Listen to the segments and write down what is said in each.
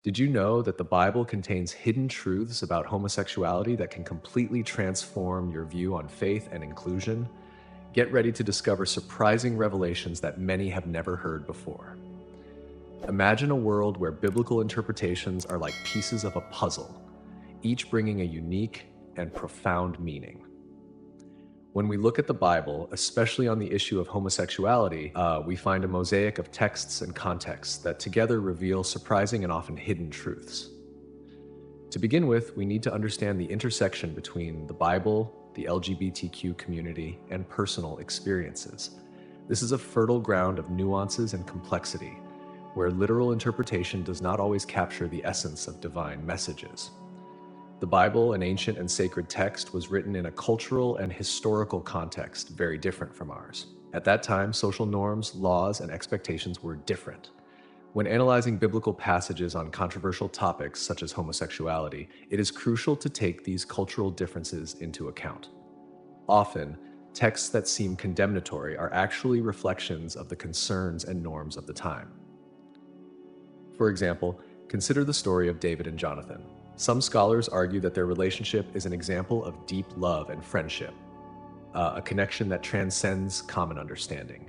Did you know that the Bible contains hidden truths about homosexuality that can completely transform your view on faith and inclusion? Get ready to discover surprising revelations that many have never heard before. Imagine a world where biblical interpretations are like pieces of a puzzle, each bringing a unique and profound meaning. When we look at the Bible, especially on the issue of homosexuality, we find a mosaic of texts and contexts that together reveal surprising and often hidden truths. To begin with, we need to understand the intersection between the Bible, the LGBTQ community, and personal experiences. This is a fertile ground of nuances and complexity, where literal interpretation does not always capture the essence of divine messages. The Bible, an ancient and sacred text, was written in a cultural and historical context very different from ours. At that time, social norms, laws, and expectations were different. When analyzing biblical passages on controversial topics such as homosexuality, it is crucial to take these cultural differences into account. Often, texts that seem condemnatory are actually reflections of the concerns and norms of the time. For example, consider the story of David and Jonathan. Some scholars argue that their relationship is an example of deep love and friendship, a connection that transcends common understanding.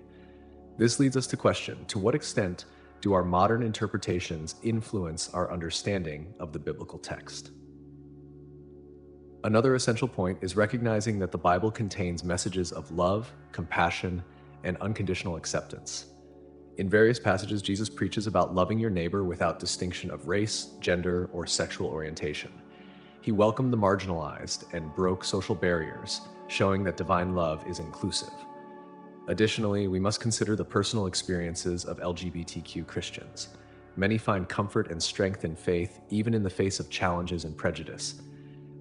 This leads us to question, to what extent do our modern interpretations influence our understanding of the biblical text? Another essential point is recognizing that the Bible contains messages of love, compassion, and unconditional acceptance. In various passages, Jesus preaches about loving your neighbor without distinction of race, gender, or sexual orientation. He welcomed the marginalized and broke social barriers, showing that divine love is inclusive. Additionally, we must consider the personal experiences of LGBTQ Christians. Many find comfort and strength in faith, even in the face of challenges and prejudice.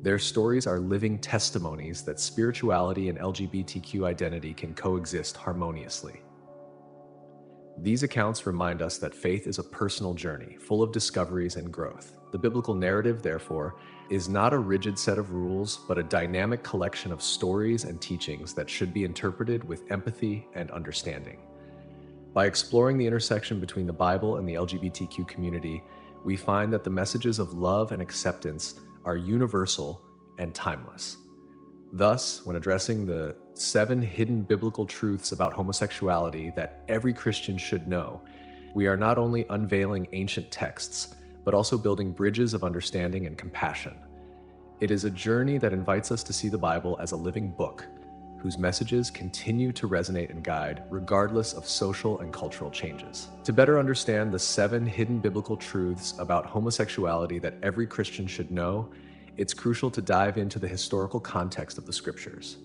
Their stories are living testimonies that spirituality and LGBTQ identity can coexist harmoniously. These accounts remind us that faith is a personal journey, full of discoveries and growth. The biblical narrative, therefore, is not a rigid set of rules, but a dynamic collection of stories and teachings that should be interpreted with empathy and understanding. By exploring the intersection between the Bible and the LGBTQ community, we find that the messages of love and acceptance are universal and timeless. Thus, when addressing the 7 hidden biblical truths about homosexuality that every Christian should know, we are not only unveiling ancient texts, but also building bridges of understanding and compassion. It is a journey that invites us to see the Bible as a living book, whose messages continue to resonate and guide regardless of social and cultural changes. To better understand the 7 hidden biblical truths about homosexuality that every Christian should know, it's crucial to dive into the historical context of the scriptures.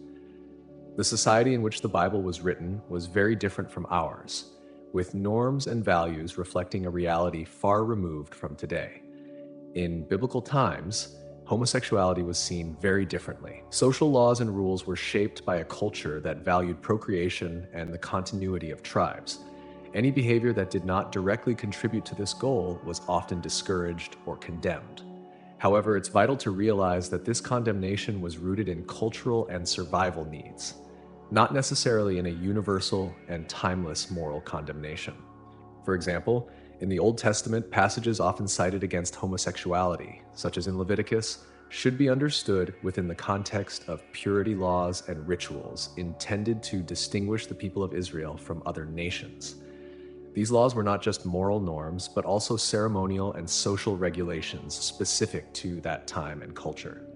The society in which the Bible was written was very different from ours, with norms and values reflecting a reality far removed from today. In biblical times, homosexuality was seen very differently. Social laws and rules were shaped by a culture that valued procreation and the continuity of tribes. Any behavior that did not directly contribute to this goal was often discouraged or condemned. However, it's vital to realize that this condemnation was rooted in cultural and survival needs, not necessarily in a universal and timeless moral condemnation. For example, in the Old Testament, passages often cited against homosexuality, such as in Leviticus, should be understood within the context of purity laws and rituals intended to distinguish the people of Israel from other nations. These laws were not just moral norms, but also ceremonial and social regulations specific to that time and culture.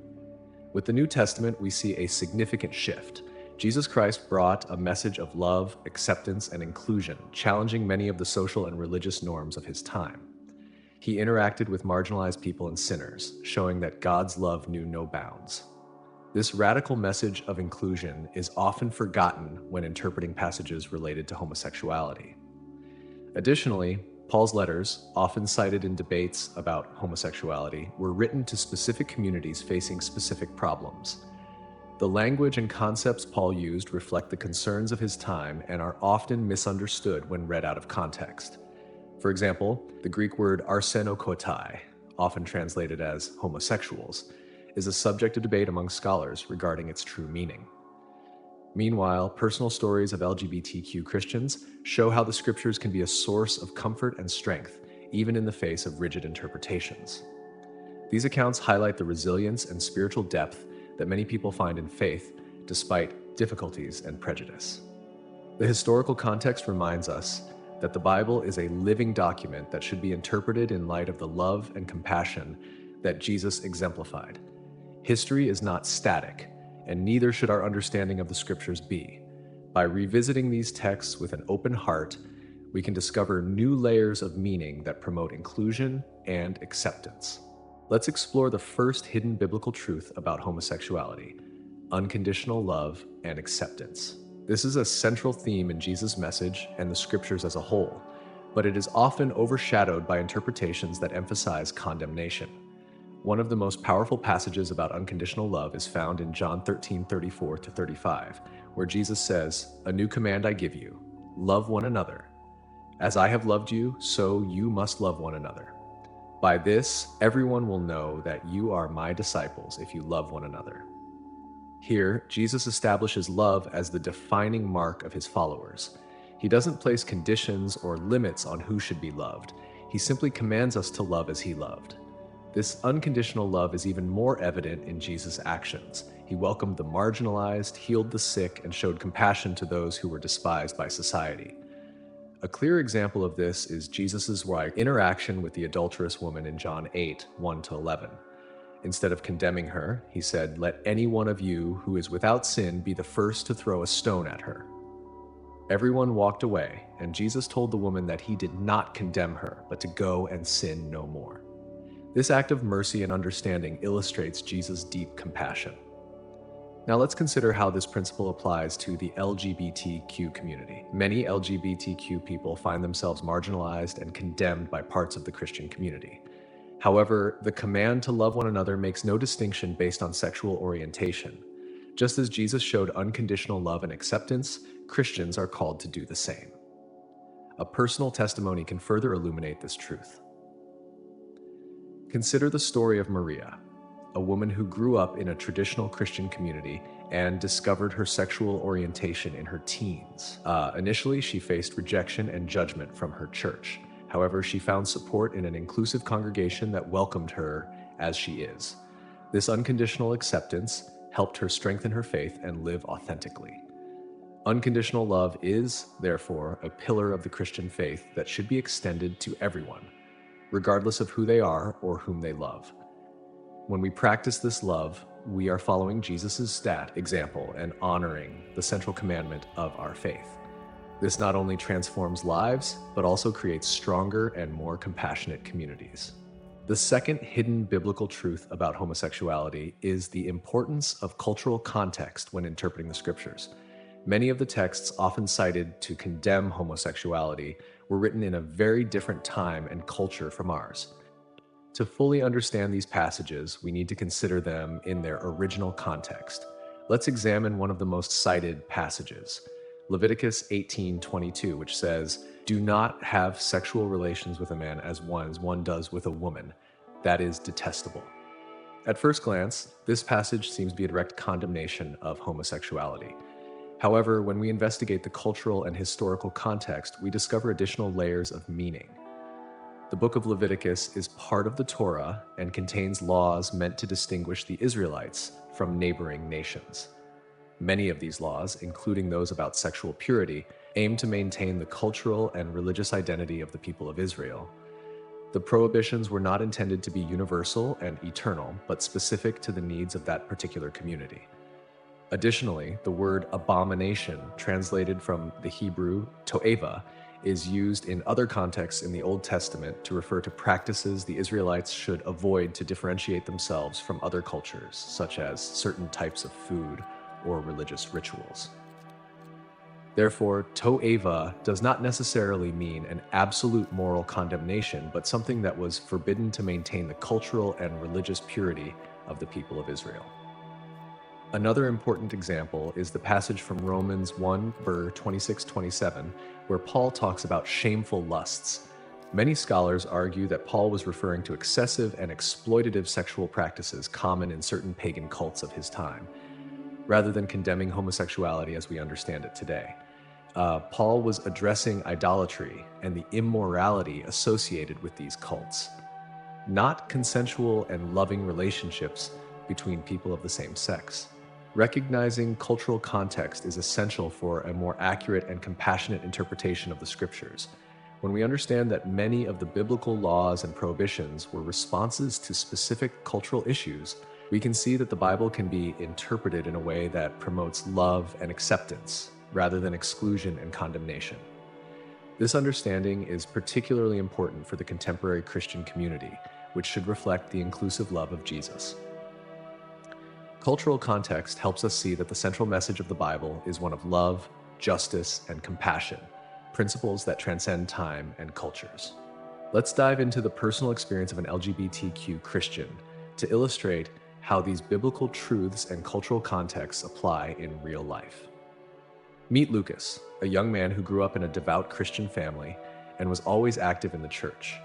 With the New Testament, we see a significant shift. Jesus Christ brought a message of love, acceptance, and inclusion, challenging many of the social and religious norms of his time. He interacted with marginalized people and sinners, showing that God's love knew no bounds. This radical message of inclusion is often forgotten when interpreting passages related to homosexuality. Additionally, Paul's letters, often cited in debates about homosexuality, were written to specific communities facing specific problems. The language and concepts Paul used reflect the concerns of his time and are often misunderstood when read out of context. For example, the Greek word arsenokoitai, often translated as homosexuals, is a subject of debate among scholars regarding its true meaning. Meanwhile, personal stories of LGBTQ Christians show how the scriptures can be a source of comfort and strength, even in the face of rigid interpretations. These accounts highlight the resilience and spiritual depth that many people find in faith, despite difficulties and prejudice. The historical context reminds us that the Bible is a living document that should be interpreted in light of the love and compassion that Jesus exemplified. History is not static, and neither should our understanding of the Scriptures be. By revisiting these texts with an open heart, we can discover new layers of meaning that promote inclusion and acceptance. Let's explore the first hidden biblical truth about homosexuality: unconditional love and acceptance. This is a central theme in Jesus' message and the Scriptures as a whole, but it is often overshadowed by interpretations that emphasize condemnation. One of the most powerful passages about unconditional love is found in John 13:34-35, where Jesus says, "A new command I give you, love one another. As I have loved you, so you must love one another. By this, everyone will know that you are my disciples if you love one another." Here, Jesus establishes love as the defining mark of his followers. He doesn't place conditions or limits on who should be loved. He simply commands us to love as he loved. This unconditional love is even more evident in Jesus' actions. He welcomed the marginalized, healed the sick, and showed compassion to those who were despised by society. A clear example of this is Jesus' interaction with the adulterous woman in John 8:1-11. Instead of condemning her, he said, "Let any one of you who is without sin be the first to throw a stone at her." Everyone walked away, and Jesus told the woman that he did not condemn her, but to go and sin no more. This act of mercy and understanding illustrates Jesus' deep compassion. Now let's consider how this principle applies to the LGBTQ community. Many LGBTQ people find themselves marginalized and condemned by parts of the Christian community. However, the command to love one another makes no distinction based on sexual orientation. Just as Jesus showed unconditional love and acceptance, Christians are called to do the same. A personal testimony can further illuminate this truth. Consider the story of Maria, a woman who grew up in a traditional Christian community and discovered her sexual orientation in her teens. Initially, she faced rejection and judgment from her church. However, she found support in an inclusive congregation that welcomed her as she is. This unconditional acceptance helped her strengthen her faith and live authentically. Unconditional love is, therefore, a pillar of the Christian faith that should be extended to everyone, regardless of who they are or whom they love. When we practice this love, we are following Jesus' example and honoring the central commandment of our faith. This not only transforms lives, but also creates stronger and more compassionate communities. The second hidden biblical truth about homosexuality is the importance of cultural context when interpreting the Scriptures. Many of the texts often cited to condemn homosexuality were written in a very different time and culture from ours. To fully understand these passages, we need to consider them in their original context. Let's examine one of the most cited passages, Leviticus 18:22, which says, "Do not have sexual relations with a man as one does with a woman. That is detestable." At first glance, this passage seems to be a direct condemnation of homosexuality. However, when we investigate the cultural and historical context, we discover additional layers of meaning. The book of Leviticus is part of the Torah and contains laws meant to distinguish the Israelites from neighboring nations. Many of these laws, including those about sexual purity, aim to maintain the cultural and religious identity of the people of Israel. The prohibitions were not intended to be universal and eternal, but specific to the needs of that particular community. Additionally, the word abomination, translated from the Hebrew to'eva, is used in other contexts in the Old Testament to refer to practices the Israelites should avoid to differentiate themselves from other cultures, such as certain types of food or religious rituals. Therefore, to'eva does not necessarily mean an absolute moral condemnation, but something that was forbidden to maintain the cultural and religious purity of the people of Israel. Another important example is the passage from Romans 1:26-27, where Paul talks about shameful lusts. Many scholars argue that Paul was referring to excessive and exploitative sexual practices common in certain pagan cults of his time, rather than condemning homosexuality as we understand it today. Paul was addressing idolatry and the immorality associated with these cults, not consensual and loving relationships between people of the same sex. Recognizing cultural context is essential for a more accurate and compassionate interpretation of the scriptures. When we understand that many of the biblical laws and prohibitions were responses to specific cultural issues, we can see that the Bible can be interpreted in a way that promotes love and acceptance, rather than exclusion and condemnation. This understanding is particularly important for the contemporary Christian community, which should reflect the inclusive love of Jesus. Cultural context helps us see that the central message of the Bible is one of love, justice, and compassion, principles that transcend time and cultures. Let's dive into the personal experience of an LGBTQ Christian to illustrate how these biblical truths and cultural contexts apply in real life. Meet Lucas, a young man who grew up in a devout Christian family and was always active in the church.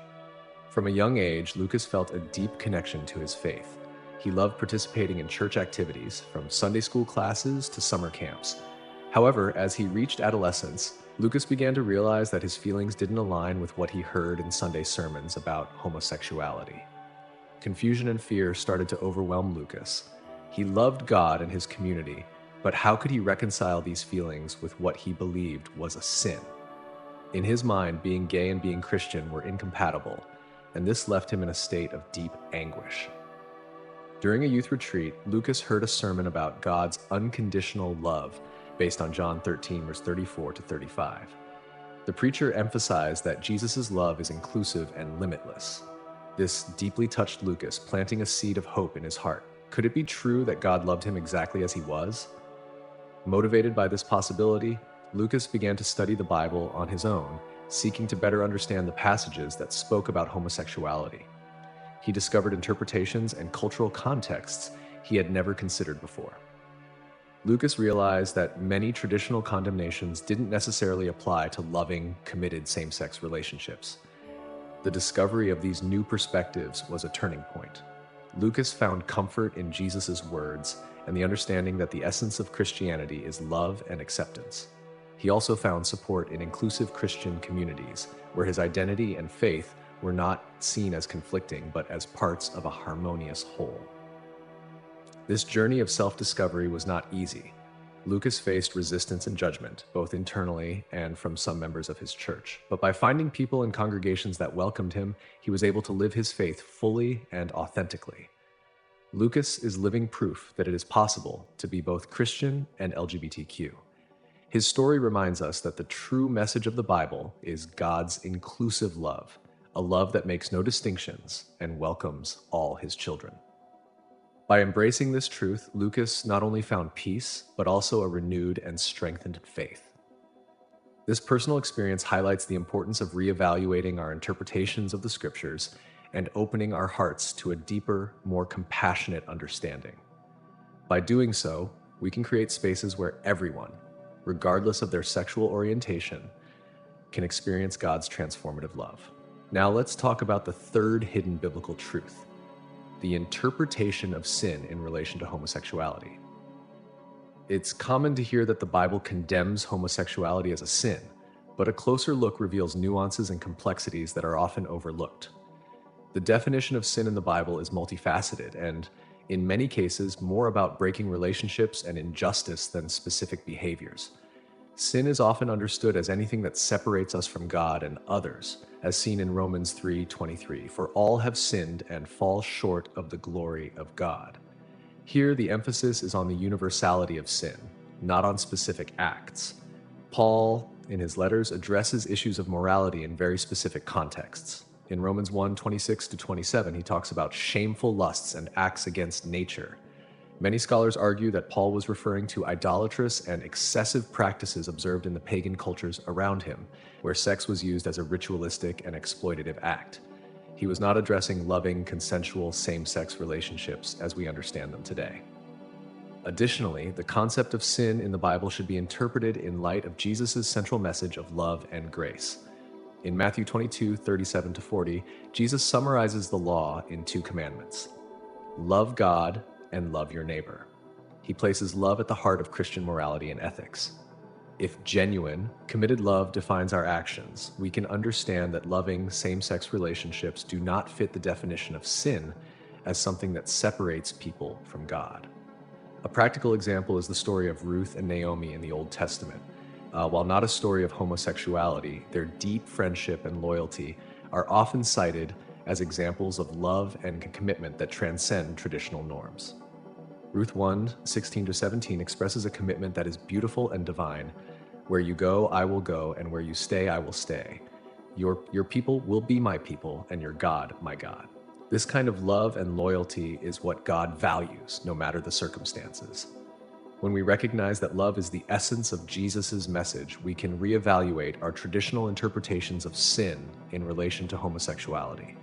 From a young age, Lucas felt a deep connection to his faith. He loved participating in church activities, from Sunday school classes to summer camps. However, as he reached adolescence, Lucas began to realize that his feelings didn't align with what he heard in Sunday sermons about homosexuality. Confusion and fear started to overwhelm Lucas. He loved God and his community, but how could he reconcile these feelings with what he believed was a sin? In his mind, being gay and being Christian were incompatible, and this left him in a state of deep anguish. During a youth retreat, Lucas heard a sermon about God's unconditional love based on John 13, verse 34 to 35. The preacher emphasized that Jesus' love is inclusive and limitless. This deeply touched Lucas, planting a seed of hope in his heart. Could it be true that God loved him exactly as he was? Motivated by this possibility, Lucas began to study the Bible on his own, seeking to better understand the passages that spoke about homosexuality. He discovered interpretations and cultural contexts he had never considered before. Lucas realized that many traditional condemnations didn't necessarily apply to loving, committed same-sex relationships. The discovery of these new perspectives was a turning point. Lucas found comfort in Jesus' words and the understanding that the essence of Christianity is love and acceptance. He also found support in inclusive Christian communities, where his identity and faith were not seen as conflicting, but as parts of a harmonious whole. This journey of self-discovery was not easy. Lucas faced resistance and judgment, both internally and from some members of his church. But by finding people and congregations that welcomed him, he was able to live his faith fully and authentically. Lucas is living proof that it is possible to be both Christian and LGBTQ. His story reminds us that the true message of the Bible is God's inclusive love, a love that makes no distinctions and welcomes all his children. By embracing this truth, Lucas not only found peace, but also a renewed and strengthened faith. This personal experience highlights the importance of reevaluating our interpretations of the scriptures and opening our hearts to a deeper, more compassionate understanding. By doing so, we can create spaces where everyone, regardless of their sexual orientation, can experience God's transformative love. Now let's talk about the third hidden biblical truth: the interpretation of sin in relation to homosexuality. It's common to hear that the Bible condemns homosexuality as a sin, but a closer look reveals nuances and complexities that are often overlooked. The definition of sin in the Bible is multifaceted and, in many cases, more about breaking relationships and injustice than specific behaviors. Sin is often understood as anything that separates us from God and others, as seen in Romans 3:23, "For all have sinned and fall short of the glory of God." Here, the emphasis is on the universality of sin, not on specific acts. Paul, in his letters, addresses issues of morality in very specific contexts. In Romans 1:26-27, he talks about shameful lusts and acts against nature. Many scholars argue that Paul was referring to idolatrous and excessive practices observed in the pagan cultures around him, where sex was used as a ritualistic and exploitative act. He was not addressing loving, consensual, same-sex relationships as we understand them today. Additionally, the concept of sin in the Bible should be interpreted in light of Jesus' central message of love and grace. In Matthew 22:37-40, Jesus summarizes the law in 2 commandments: love God and love your neighbor. He places love at the heart of Christian morality and ethics. If genuine, committed love defines our actions, we can understand that loving same-sex relationships do not fit the definition of sin as something that separates people from God. A practical example is the story of Ruth and Naomi in the Old Testament. While not a story of homosexuality, their deep friendship and loyalty are often cited as examples of love and commitment that transcend traditional norms. Ruth 1:16-17 expresses a commitment that is beautiful and divine. Where you go, I will go, and where you stay, I will stay. Your people will be my people, and your God, my God. This kind of love and loyalty is what God values, no matter the circumstances. When we recognize that love is the essence of Jesus' message, we can reevaluate our traditional interpretations of sin in relation to homosexuality.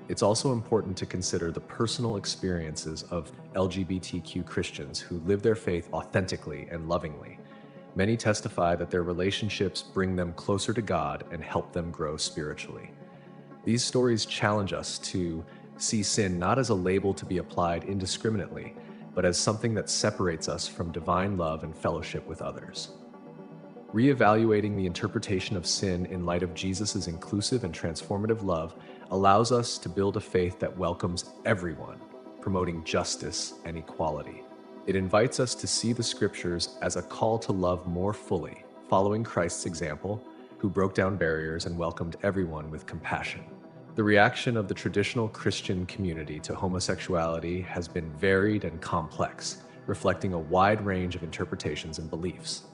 It's also important to consider the personal experiences of LGBTQ Christians who live their faith authentically and lovingly. Many testify that their relationships bring them closer to God and help them grow spiritually. These stories challenge us to see sin not as a label to be applied indiscriminately, but as something that separates us from divine love and fellowship with others. Reevaluating the interpretation of sin in light of Jesus' inclusive and transformative love allows us to build a faith that welcomes everyone, promoting justice and equality. It invites us to see the scriptures as a call to love more fully, following Christ's example, who broke down barriers and welcomed everyone with compassion. The reaction of the traditional Christian community to homosexuality has been varied and complex, reflecting a wide range of interpretations and beliefs.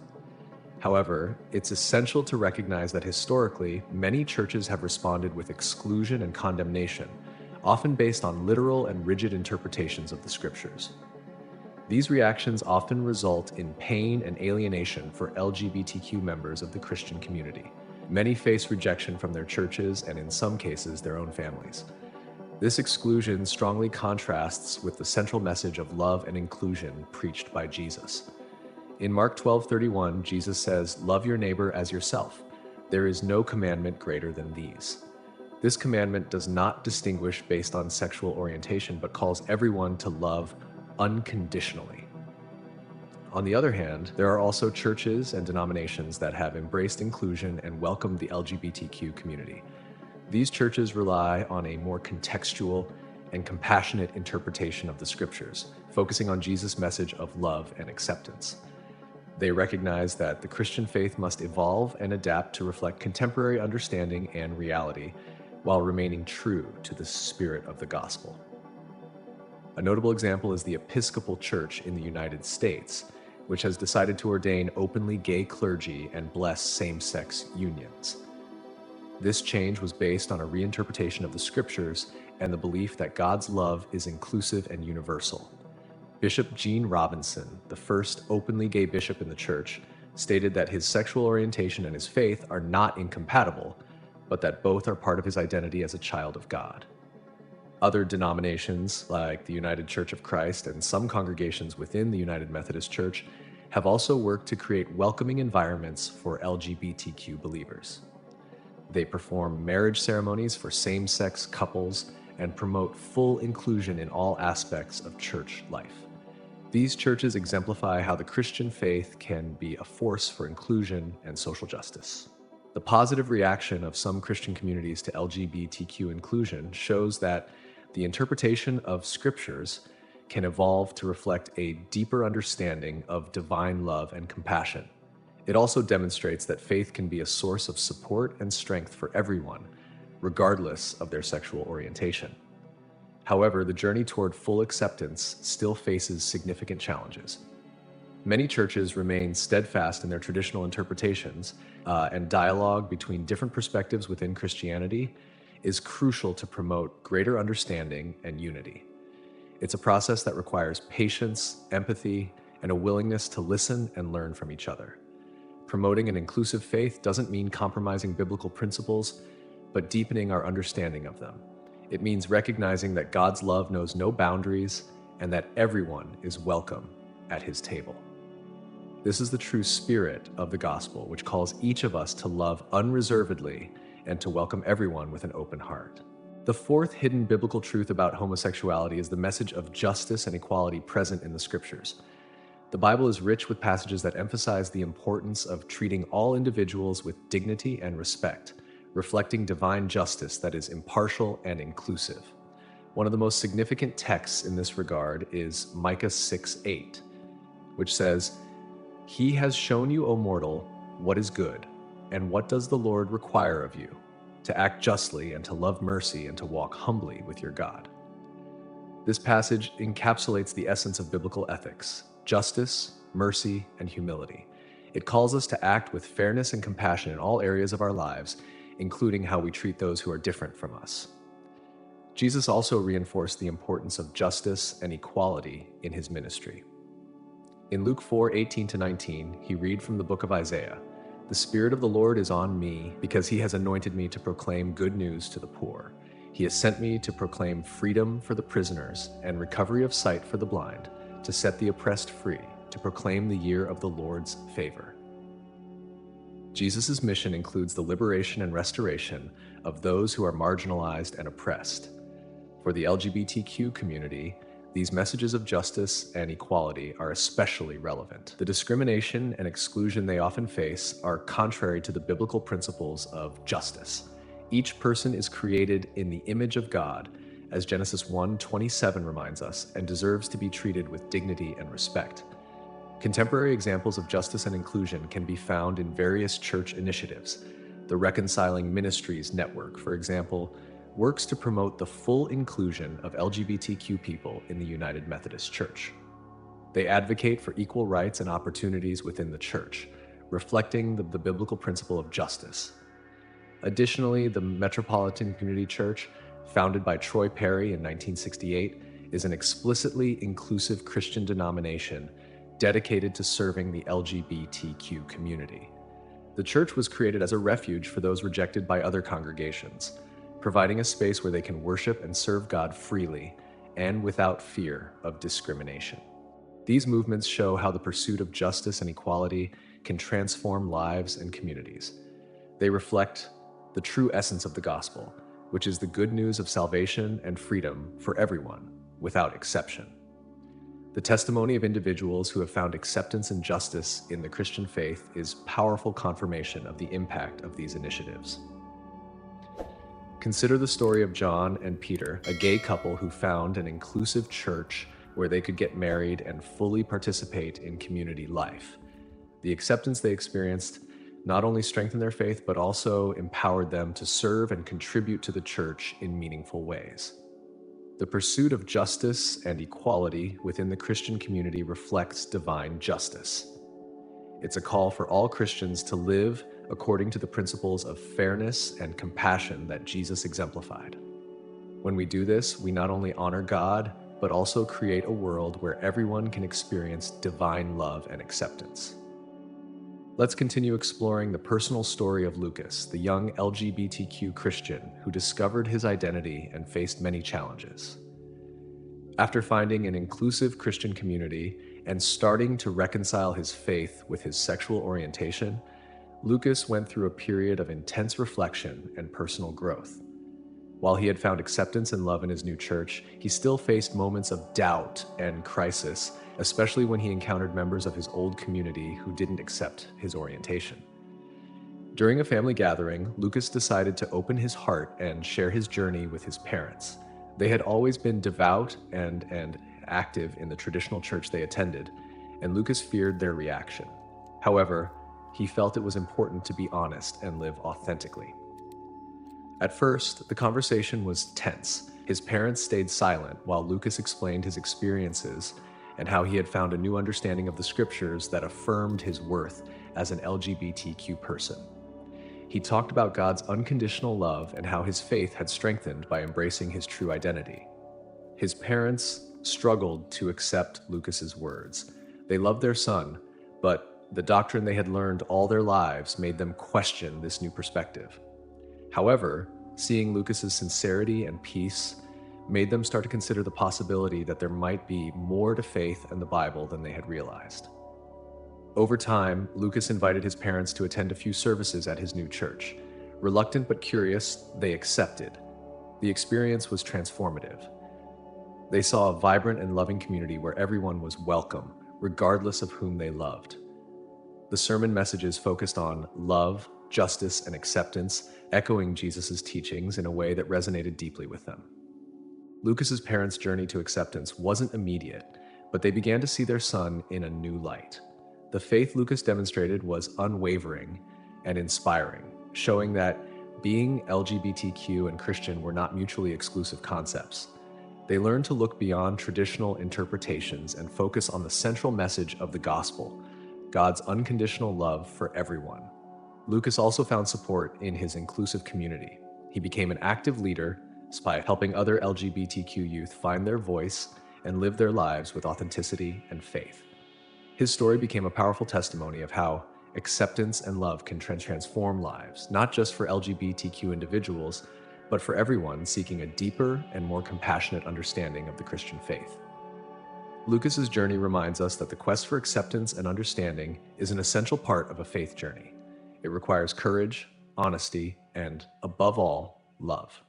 However, it's essential to recognize that historically, many churches have responded with exclusion and condemnation, often based on literal and rigid interpretations of the scriptures. These reactions often result in pain and alienation for LGBTQ members of the Christian community. Many face rejection from their churches and, in some cases, their own families. This exclusion strongly contrasts with the central message of love and inclusion preached by Jesus. In Mark 12:31, Jesus says, "Love your neighbor as yourself. There is no commandment greater than these." This commandment does not distinguish based on sexual orientation, but calls everyone to love unconditionally. On the other hand, there are also churches and denominations that have embraced inclusion and welcomed the LGBTQ community. These churches rely on a more contextual and compassionate interpretation of the scriptures, focusing on Jesus' message of love and acceptance. They recognize that the Christian faith must evolve and adapt to reflect contemporary understanding and reality, while remaining true to the spirit of the gospel. A notable example is the Episcopal Church in the United States, which has decided to ordain openly gay clergy and bless same-sex unions. This change was based on a reinterpretation of the scriptures and the belief that God's love is inclusive and universal. Bishop Gene Robinson, the first openly gay bishop in the church, stated that his sexual orientation and his faith are not incompatible, but that both are part of his identity as a child of God. Other denominations, like the United Church of Christ and some congregations within the United Methodist Church, have also worked to create welcoming environments for LGBTQ believers. They perform marriage ceremonies for same-sex couples and promote full inclusion in all aspects of church life. These churches exemplify how the Christian faith can be a force for inclusion and social justice. The positive reaction of some Christian communities to LGBTQ inclusion shows that the interpretation of scriptures can evolve to reflect a deeper understanding of divine love and compassion. It also demonstrates that faith can be a source of support and strength for everyone, regardless of their sexual orientation. However, the journey toward full acceptance still faces significant challenges. Many churches remain steadfast in their traditional interpretations, and dialogue between different perspectives within Christianity is crucial to promote greater understanding and unity. It's a process that requires patience, empathy, and a willingness to listen and learn from each other. Promoting an inclusive faith doesn't mean compromising biblical principles, but deepening our understanding of them. It means recognizing that God's love knows no boundaries and that everyone is welcome at his table. This is the true spirit of the gospel, which calls each of us to love unreservedly and to welcome everyone with an open heart. The fourth hidden biblical truth about homosexuality is the message of justice and equality present in the scriptures. The Bible is rich with passages that emphasize the importance of treating all individuals with dignity and respect, reflecting divine justice that is impartial and inclusive. One of the most significant texts in this regard is Micah 6:8, which says, "He has shown you, O mortal, what is good, and what does the Lord require of you? To act justly and to love mercy and to walk humbly with your God." This passage encapsulates the essence of biblical ethics: justice, mercy, and humility. It calls us to act with fairness and compassion in all areas of our lives, including how we treat those who are different from us. Jesus also reinforced the importance of justice and equality in his ministry. In Luke 4:18-19, he read from the book of Isaiah, "The Spirit of the Lord is on me, because he has anointed me to proclaim good news to the poor. He has sent me to proclaim freedom for the prisoners and recovery of sight for the blind, to set the oppressed free, to proclaim the year of the Lord's favor." Jesus' mission includes the liberation and restoration of those who are marginalized and oppressed. For the LGBTQ community, these messages of justice and equality are especially relevant. The discrimination and exclusion they often face are contrary to the biblical principles of justice. Each person is created in the image of God, as Genesis 1:27 reminds us, and deserves to be treated with dignity and respect. Contemporary examples of justice and inclusion can be found in various church initiatives. The Reconciling Ministries Network, for example, works to promote the full inclusion of LGBTQ people in the United Methodist Church. They advocate for equal rights and opportunities within the church, reflecting the biblical principle of justice. Additionally, the Metropolitan Community Church, founded by Troy Perry in 1968, is an explicitly inclusive Christian denomination dedicated to serving the LGBTQ community. The church was created as a refuge for those rejected by other congregations, providing a space where they can worship and serve God freely and without fear of discrimination. These movements show how the pursuit of justice and equality can transform lives and communities. They reflect the true essence of the gospel, which is the good news of salvation and freedom for everyone, without exception. The testimony of individuals who have found acceptance and justice in the Christian faith is powerful confirmation of the impact of these initiatives. Consider the story of John and Peter, a gay couple who found an inclusive church where they could get married and fully participate in community life. The acceptance they experienced not only strengthened their faith, but also empowered them to serve and contribute to the church in meaningful ways. The pursuit of justice and equality within the Christian community reflects divine justice. It's a call for all Christians to live according to the principles of fairness and compassion that Jesus exemplified. When we do this, we not only honor God, but also create a world where everyone can experience divine love and acceptance. Let's continue exploring the personal story of Lucas, the young LGBTQ Christian who discovered his identity and faced many challenges. After finding an inclusive Christian community and starting to reconcile his faith with his sexual orientation, Lucas went through a period of intense reflection and personal growth. While he had found acceptance and love in his new church, he still faced moments of doubt and crisis, especially when he encountered members of his old community who didn't accept his orientation. During a family gathering, Lucas decided to open his heart and share his journey with his parents. They had always been devout and active in the traditional church they attended, and Lucas feared their reaction. However, he felt it was important to be honest and live authentically. At first, the conversation was tense. His parents stayed silent while Lucas explained his experiences and how he had found a new understanding of the scriptures that affirmed his worth as an LGBTQ person. He talked about God's unconditional love and how his faith had strengthened by embracing his true identity. His parents struggled to accept Lucas's words. They loved their son, but the doctrine they had learned all their lives made them question this new perspective. However, seeing Lucas's sincerity and peace made them start to consider the possibility that there might be more to faith and the Bible than they had realized. Over time, Lucas invited his parents to attend a few services at his new church. Reluctant but curious, they accepted. The experience was transformative. They saw a vibrant and loving community where everyone was welcome, regardless of whom they loved. The sermon messages focused on love, justice, and acceptance, echoing Jesus' teachings in a way that resonated deeply with them. Lucas's parents' journey to acceptance wasn't immediate, but they began to see their son in a new light. The faith Lucas demonstrated was unwavering and inspiring, showing that being LGBTQ and Christian were not mutually exclusive concepts. They learned to look beyond traditional interpretations and focus on the central message of the gospel, God's unconditional love for everyone. Lucas also found support in his inclusive community. He became an active leader by helping other LGBTQ youth find their voice and live their lives with authenticity and faith. His story became a powerful testimony of how acceptance and love can transform lives, not just for LGBTQ individuals, but for everyone seeking a deeper and more compassionate understanding of the Christian faith. Lucas's journey reminds us that the quest for acceptance and understanding is an essential part of a faith journey. It requires courage, honesty, and, above all, love.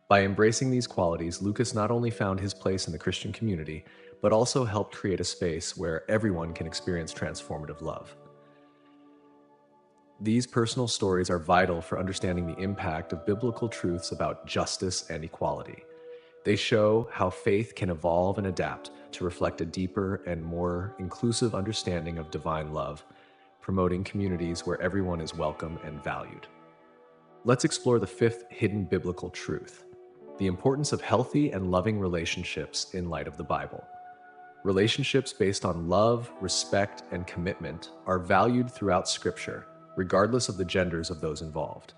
By embracing these qualities, Lucas not only found his place in the Christian community, but also helped create a space where everyone can experience transformative love. These personal stories are vital for understanding the impact of biblical truths about justice and equality. They show how faith can evolve and adapt to reflect a deeper and more inclusive understanding of divine love, promoting communities where everyone is welcome and valued. Let's explore the fifth hidden biblical truth: the importance of healthy and loving relationships in light of the Bible. Relationships based on love, respect, and commitment are valued throughout Scripture, regardless of the genders of those involved.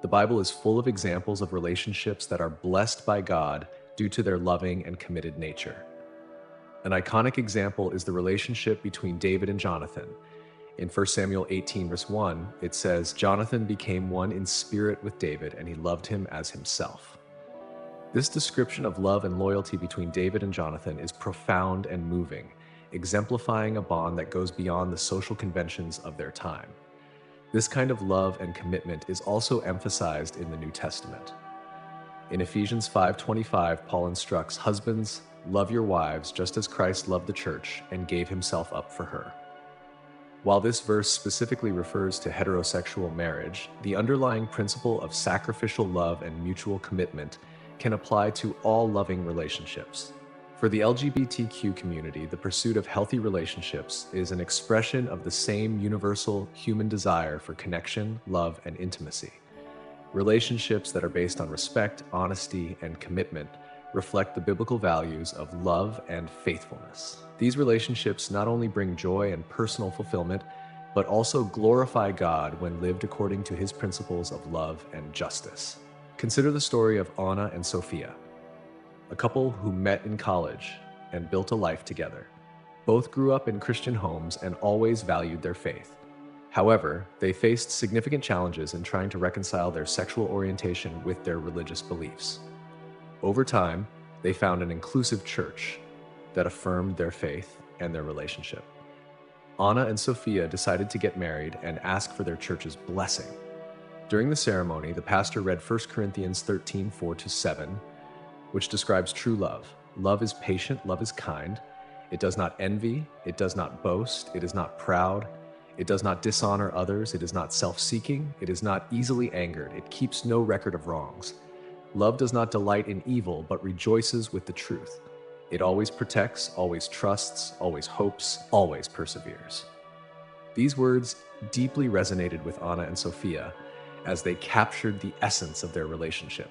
The Bible is full of examples of relationships that are blessed by God due to their loving and committed nature. An iconic example is the relationship between David and Jonathan. In 1 Samuel 18, verse 1, it says, "Jonathan became one in spirit with David, and he loved him as himself." This description of love and loyalty between David and Jonathan is profound and moving, exemplifying a bond that goes beyond the social conventions of their time. This kind of love and commitment is also emphasized in the New Testament. In Ephesians 5:25, Paul instructs, "Husbands, love your wives just as Christ loved the church and gave himself up for her." While this verse specifically refers to heterosexual marriage, the underlying principle of sacrificial love and mutual commitment can apply to all loving relationships. For the LGBTQ community, the pursuit of healthy relationships is an expression of the same universal human desire for connection, love, and intimacy. Relationships that are based on respect, honesty, and commitment reflect the biblical values of love and faithfulness. These relationships not only bring joy and personal fulfillment, but also glorify God when lived according to his principles of love and justice. Consider the story of Anna and Sophia, a couple who met in college and built a life together. Both grew up in Christian homes and always valued their faith. However, they faced significant challenges in trying to reconcile their sexual orientation with their religious beliefs. Over time, they found an inclusive church that affirmed their faith and their relationship. Anna and Sophia decided to get married and ask for their church's blessing. During the ceremony, the pastor read 1 Corinthians 13, 4-7, which describes true love. Love is patient, love is kind. It does not envy, it does not boast, it is not proud, it does not dishonor others, it is not self-seeking, it is not easily angered, it keeps no record of wrongs. Love does not delight in evil, but rejoices with the truth. It always protects, always trusts, always hopes, always perseveres. These words deeply resonated with Anna and Sophia as they captured the essence of their relationship.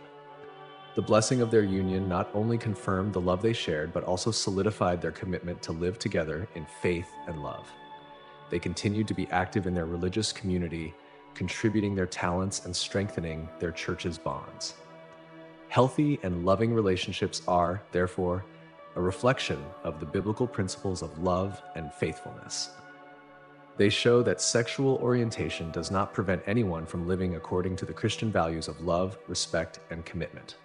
The blessing of their union not only confirmed the love they shared, but also solidified their commitment to live together in faith and love. They continued to be active in their religious community, contributing their talents and strengthening their church's bonds. Healthy and loving relationships are, therefore, a reflection of the biblical principles of love and faithfulness. They show that sexual orientation does not prevent anyone from living according to the Christian values of love, respect, and commitment.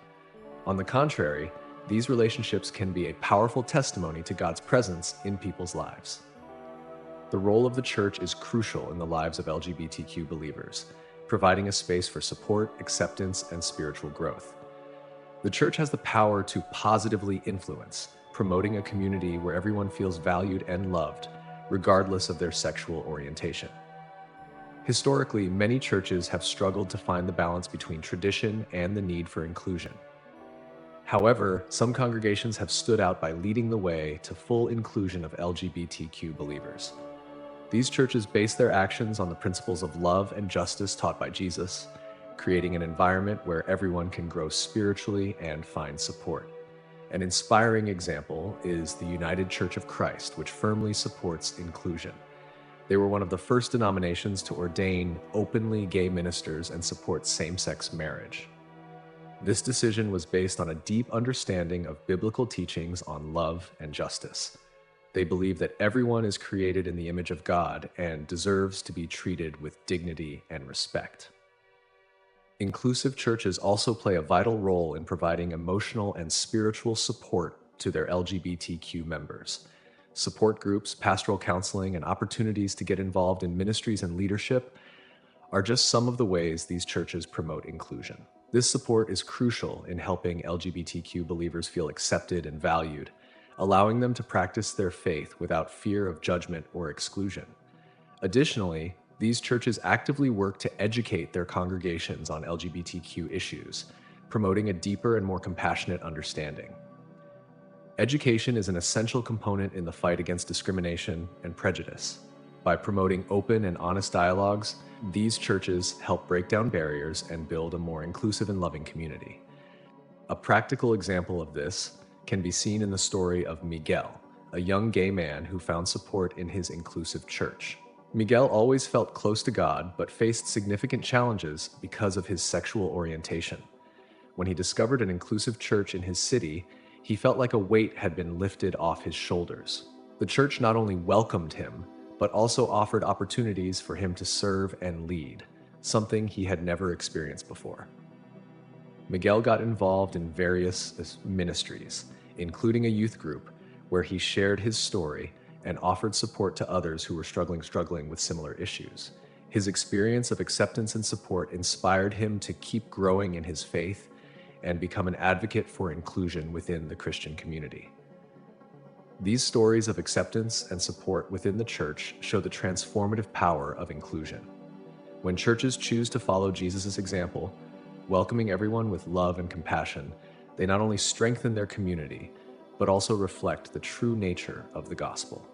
On the contrary, these relationships can be a powerful testimony to God's presence in people's lives. The role of the church is crucial in the lives of LGBTQ believers, providing a space for support, acceptance, and spiritual growth. The church has the power to positively influence, promoting a community where everyone feels valued and loved, regardless of their sexual orientation. Historically, many churches have struggled to find the balance between tradition and the need for inclusion. However, some congregations have stood out by leading the way to full inclusion of LGBTQ believers. These churches base their actions on the principles of love and justice taught by Jesus, creating an environment where everyone can grow spiritually and find support. An inspiring example is the United Church of Christ, which firmly supports inclusion. They were one of the first denominations to ordain openly gay ministers and support same-sex marriage. This decision was based on a deep understanding of biblical teachings on love and justice. They believe that everyone is created in the image of God and deserves to be treated with dignity and respect. Inclusive churches also play a vital role in providing emotional and spiritual support to their LGBTQ members. Support groups, pastoral counseling, and opportunities to get involved in ministries and leadership are just some of the ways these churches promote inclusion. This support is crucial in helping LGBTQ believers feel accepted and valued, allowing them to practice their faith without fear of judgment or exclusion. Additionally, these churches actively work to educate their congregations on LGBTQ issues, promoting a deeper and more compassionate understanding. Education is an essential component in the fight against discrimination and prejudice. By promoting open and honest dialogues, these churches help break down barriers and build a more inclusive and loving community. A practical example of this can be seen in the story of Miguel, a young gay man who found support in his inclusive church. Miguel always felt close to God, but faced significant challenges because of his sexual orientation. When he discovered an inclusive church in his city, he felt like a weight had been lifted off his shoulders. The church not only welcomed him, but also offered opportunities for him to serve and lead, something he had never experienced before. Miguel got involved in various ministries, including a youth group, where he shared his story and offered support to others who were struggling with similar issues. His experience of acceptance and support inspired him to keep growing in his faith and become an advocate for inclusion within the Christian community. These stories of acceptance and support within the church show the transformative power of inclusion. When churches choose to follow Jesus' example, welcoming everyone with love and compassion, they not only strengthen their community, but also reflect the true nature of the gospel.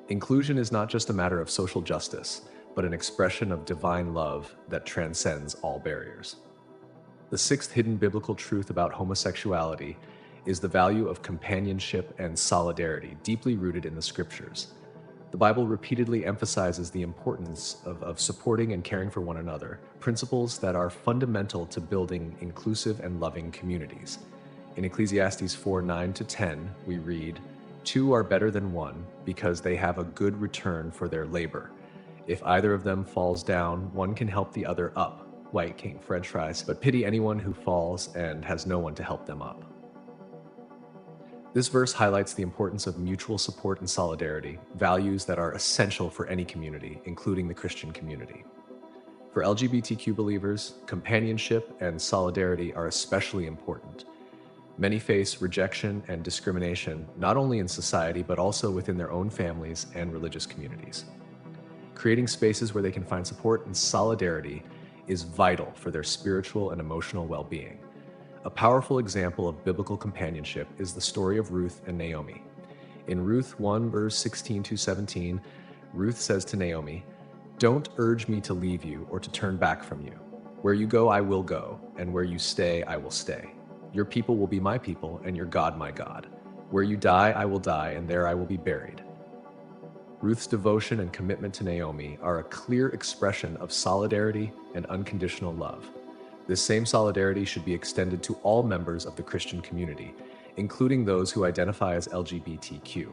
Inclusion is not just a matter of social justice, but an expression of divine love that transcends all barriers. The sixth hidden biblical truth about homosexuality is the value of companionship and solidarity, deeply rooted in the scriptures. The Bible repeatedly emphasizes the importance of supporting and caring for one another, principles that are fundamental to building inclusive and loving communities. In Ecclesiastes 4:9-10, we read, "Two are better than one, because they have a good return for their labor. If either of them falls down, one can help the other up." White King French fries, but pity anyone who falls and has no one to help them up. This verse highlights the importance of mutual support and solidarity, values that are essential for any community, including the Christian community. For LGBTQ believers, companionship and solidarity are especially important. Many face rejection and discrimination, not only in society, but also within their own families and religious communities. Creating spaces where they can find support and solidarity is vital for their spiritual and emotional well-being. A powerful example of biblical companionship is the story of Ruth and Naomi. In Ruth 1, verse 16-17, Ruth says to Naomi, "Don't urge me to leave you or to turn back from you. Where you go, I will go, and where you stay, I will stay. Your people will be my people, and your God my God. Where you die, I will die, and there I will be buried." Ruth's devotion and commitment to Naomi are a clear expression of solidarity and unconditional love. This same solidarity should be extended to all members of the Christian community, including those who identify as LGBTQ.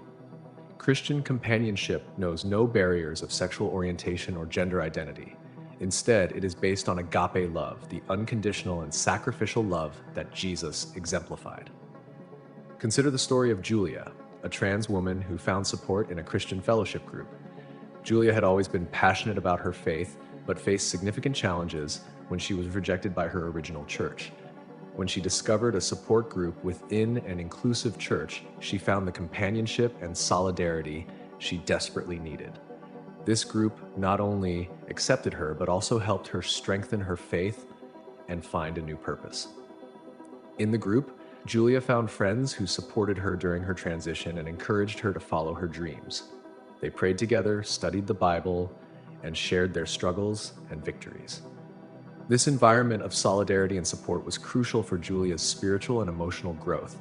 Christian companionship knows no barriers of sexual orientation or gender identity. Instead, it is based on agape love, the unconditional and sacrificial love that Jesus exemplified. Consider the story of Julia, a trans woman who found support in a Christian fellowship group. Julia had always been passionate about her faith, but faced significant challenges when she was rejected by her original church. When she discovered a support group within an inclusive church, she found the companionship and solidarity she desperately needed. This group not only accepted her, but also helped her strengthen her faith and find a new purpose. In the group, Julia found friends who supported her during her transition and encouraged her to follow her dreams. They prayed together, studied the Bible, and shared their struggles and victories. This environment of solidarity and support was crucial for Julia's spiritual and emotional growth,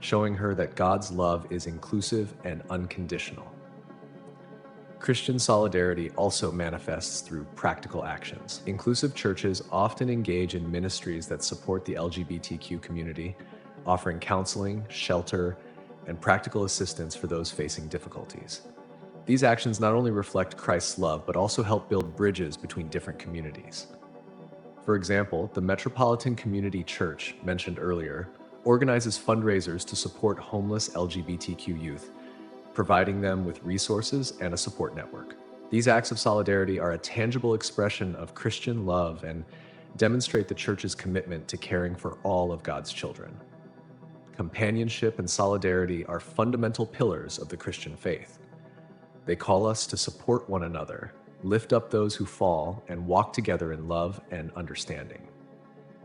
showing her that God's love is inclusive and unconditional. Christian solidarity also manifests through practical actions. Inclusive churches often engage in ministries that support the LGBTQ community, offering counseling, shelter, and practical assistance for those facing difficulties. These actions not only reflect Christ's love, but also help build bridges between different communities. For example, the Metropolitan Community Church, mentioned earlier, organizes fundraisers to support homeless LGBTQ youth, providing them with resources and a support network. These acts of solidarity are a tangible expression of Christian love and demonstrate the church's commitment to caring for all of God's children. Companionship and solidarity are fundamental pillars of the Christian faith. They call us to support one another, lift up those who fall, and walk together in love and understanding.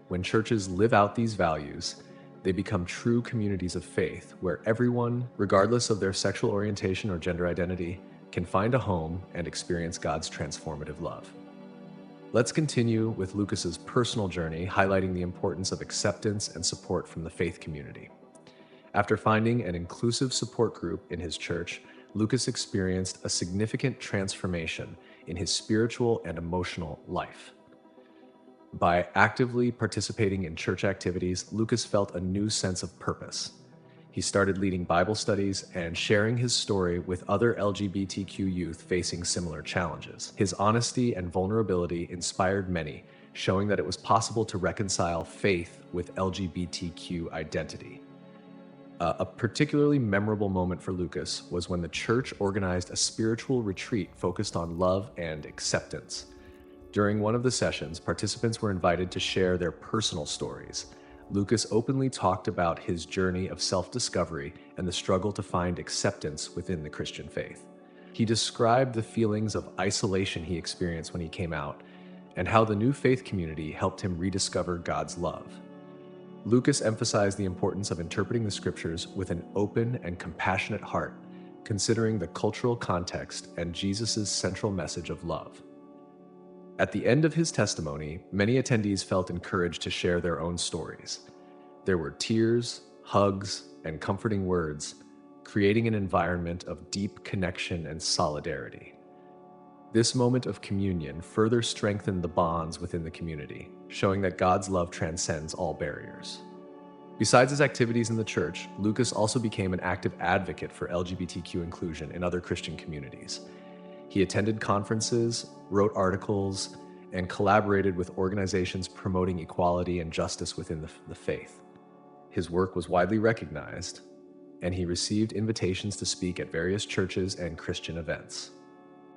When churches live out these values, they become true communities of faith where everyone, regardless of their sexual orientation or gender identity, can find a home and experience God's transformative love. Let's continue with Lucas's personal journey, highlighting the importance of acceptance and support from the faith community. After finding an inclusive support group in his church, Lucas experienced a significant transformation in his spiritual and emotional life. By actively participating in church activities, Lucas felt a new sense of purpose. He started leading Bible studies and sharing his story with other LGBTQ youth facing similar challenges. His honesty and vulnerability inspired many, showing that it was possible to reconcile faith with LGBTQ identity. A particularly memorable moment for Lucas was when the church organized a spiritual retreat focused on love and acceptance. During one of the sessions, participants were invited to share their personal stories. Lucas openly talked about his journey of self-discovery and the struggle to find acceptance within the Christian faith. He described the feelings of isolation he experienced when he came out, and how the new faith community helped him rediscover God's love. Lucas emphasized the importance of interpreting the scriptures with an open and compassionate heart, considering the cultural context and Jesus' central message of love. At the end of his testimony, many attendees felt encouraged to share their own stories. There were tears, hugs, and comforting words, creating an environment of deep connection and solidarity. This moment of communion further strengthened the bonds within the community, showing that God's love transcends all barriers. Besides his activities in the church, Lucas also became an active advocate for LGBTQ inclusion in other Christian communities. He attended conferences, wrote articles, and collaborated with organizations promoting equality and justice within the faith. His work was widely recognized, and he received invitations to speak at various churches and Christian events.